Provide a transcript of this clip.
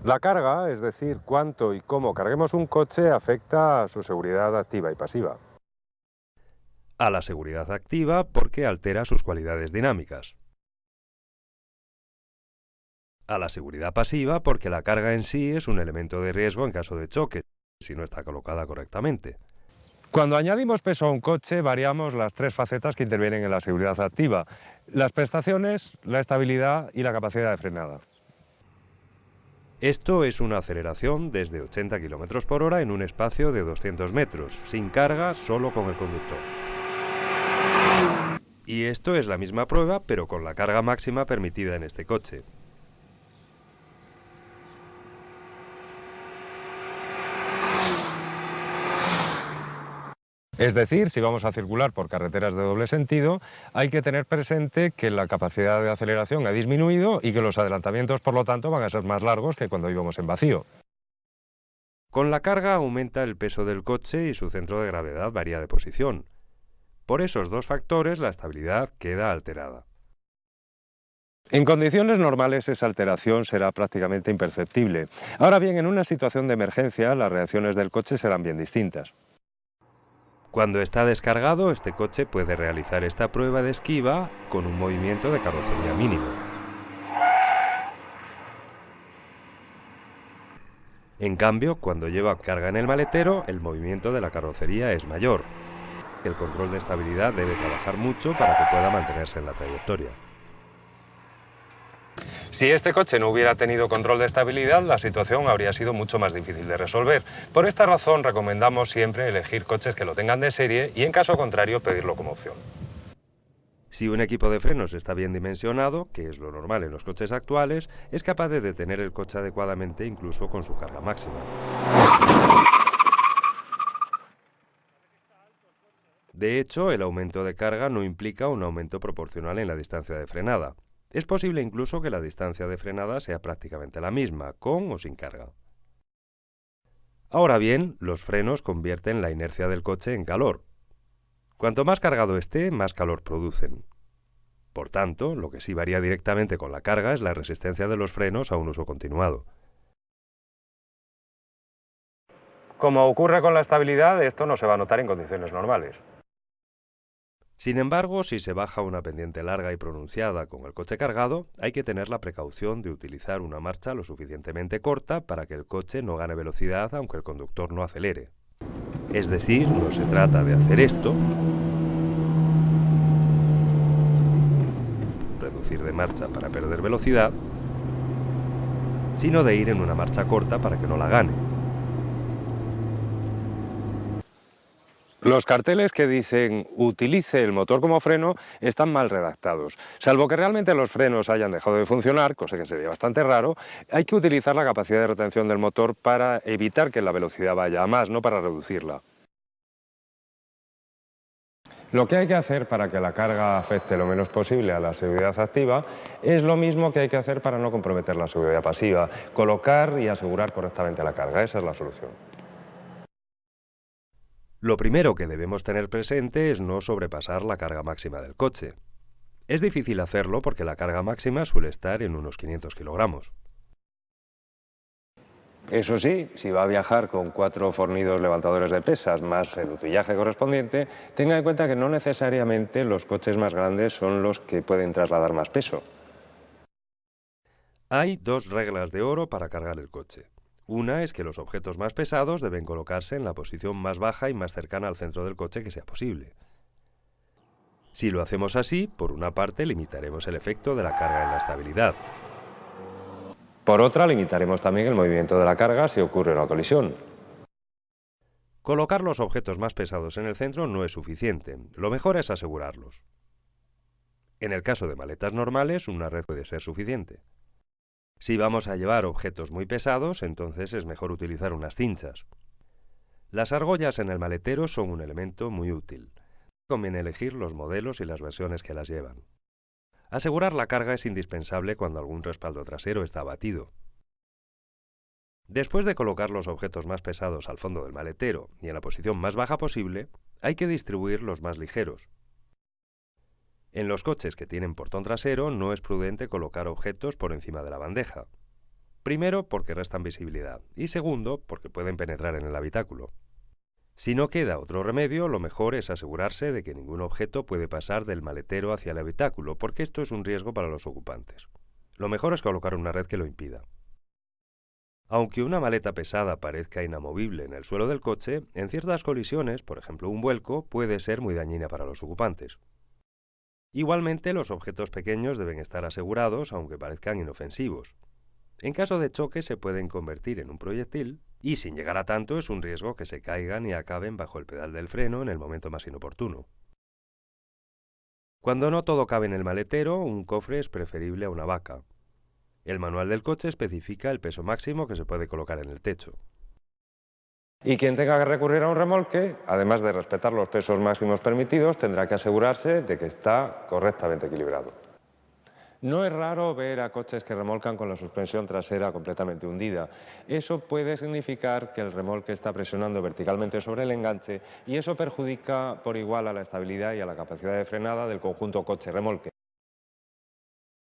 La carga, es decir, cuánto y cómo carguemos un coche, afecta a su seguridad activa y pasiva. A la seguridad activa porque altera sus cualidades dinámicas. A la seguridad pasiva porque la carga en sí es un elemento de riesgo en caso de choque, si no está colocada correctamente. Cuando añadimos peso a un coche, variamos las tres facetas que intervienen en la seguridad activa: las prestaciones, la estabilidad y la capacidad de frenada. Esto es una aceleración desde 80 km por hora en un espacio de 200 metros, sin carga, solo con el conductor. Y esto es la misma prueba, pero con la carga máxima permitida en este coche. Es decir, si vamos a circular por carreteras de doble sentido, hay que tener presente que la capacidad de aceleración ha disminuido y que los adelantamientos, por lo tanto, van a ser más largos que cuando íbamos en vacío. Con la carga aumenta el peso del coche y su centro de gravedad varía de posición. Por esos dos factores, la estabilidad queda alterada. En condiciones normales esa alteración será prácticamente imperceptible. Ahora bien, en una situación de emergencia, las reacciones del coche serán bien distintas. Cuando está descargado, este coche puede realizar esta prueba de esquiva con un movimiento de carrocería mínimo. En cambio, cuando lleva carga en el maletero, el movimiento de la carrocería es mayor. El control de estabilidad debe trabajar mucho para que pueda mantenerse en la trayectoria. Si este coche no hubiera tenido control de estabilidad, la situación habría sido mucho más difícil de resolver. Por esta razón, recomendamos siempre elegir coches que lo tengan de serie y, en caso contrario, pedirlo como opción. Si un equipo de frenos está bien dimensionado, que es lo normal en los coches actuales, es capaz de detener el coche adecuadamente incluso con su carga máxima. De hecho, el aumento de carga no implica un aumento proporcional en la distancia de frenada. Es posible incluso que la distancia de frenada sea prácticamente la misma, con o sin carga. Ahora bien, los frenos convierten la inercia del coche en calor. Cuanto más cargado esté, más calor producen. Por tanto, lo que sí varía directamente con la carga es la resistencia de los frenos a un uso continuado. Como ocurre con la estabilidad, esto no se va a notar en condiciones normales. Sin embargo, si se baja una pendiente larga y pronunciada con el coche cargado, hay que tener la precaución de utilizar una marcha lo suficientemente corta para que el coche no gane velocidad aunque el conductor no acelere. Es decir, no se trata de hacer esto, reducir de marcha para perder velocidad, sino de ir en una marcha corta para que no la gane. Los carteles que dicen "utilice el motor como freno" están mal redactados. Salvo que realmente los frenos hayan dejado de funcionar, cosa que sería bastante raro, hay que utilizar la capacidad de retención del motor para evitar que la velocidad vaya a más, no para reducirla. Lo que hay que hacer para que la carga afecte lo menos posible a la seguridad activa es lo mismo que hay que hacer para no comprometer la seguridad pasiva: colocar y asegurar correctamente la carga. Esa es la solución. Lo primero que debemos tener presente es no sobrepasar la carga máxima del coche. Es difícil hacerlo porque la carga máxima suele estar en unos 500 kilogramos. Eso sí, si va a viajar con 4 fornidos levantadores de pesas más el utillaje correspondiente, tenga en cuenta que no necesariamente los coches más grandes son los que pueden trasladar más peso. Hay dos reglas de oro para cargar el coche. Una es que los objetos más pesados deben colocarse en la posición más baja y más cercana al centro del coche que sea posible. Si lo hacemos así, por una parte limitaremos el efecto de la carga en la estabilidad. Por otra, limitaremos también el movimiento de la carga si ocurre una colisión. Colocar los objetos más pesados en el centro no es suficiente. Lo mejor es asegurarlos. En el caso de maletas normales, una red puede ser suficiente. Si vamos a llevar objetos muy pesados, entonces es mejor utilizar unas cinchas. Las argollas en el maletero son un elemento muy útil. Conviene elegir los modelos y las versiones que las llevan. Asegurar la carga es indispensable cuando algún respaldo trasero está abatido. Después de colocar los objetos más pesados al fondo del maletero y en la posición más baja posible, hay que distribuir los más ligeros. En los coches que tienen portón trasero no es prudente colocar objetos por encima de la bandeja. Primero, porque restan visibilidad, y segundo, porque pueden penetrar en el habitáculo. Si no queda otro remedio, lo mejor es asegurarse de que ningún objeto puede pasar del maletero hacia el habitáculo, porque esto es un riesgo para los ocupantes. Lo mejor es colocar una red que lo impida. Aunque una maleta pesada parezca inamovible en el suelo del coche, en ciertas colisiones, por ejemplo un vuelco, puede ser muy dañina para los ocupantes. Igualmente, los objetos pequeños deben estar asegurados, aunque parezcan inofensivos. En caso de choque se pueden convertir en un proyectil y, sin llegar a tanto, es un riesgo que se caigan y acaben bajo el pedal del freno en el momento más inoportuno. Cuando no todo cabe en el maletero, un cofre es preferible a una baca. El manual del coche especifica el peso máximo que se puede colocar en el techo. Y quien tenga que recurrir a un remolque, además de respetar los pesos máximos permitidos, tendrá que asegurarse de que está correctamente equilibrado. No es raro ver a coches que remolcan con la suspensión trasera completamente hundida. Eso puede significar que el remolque está presionando verticalmente sobre el enganche y eso perjudica por igual a la estabilidad y a la capacidad de frenada del conjunto coche-remolque.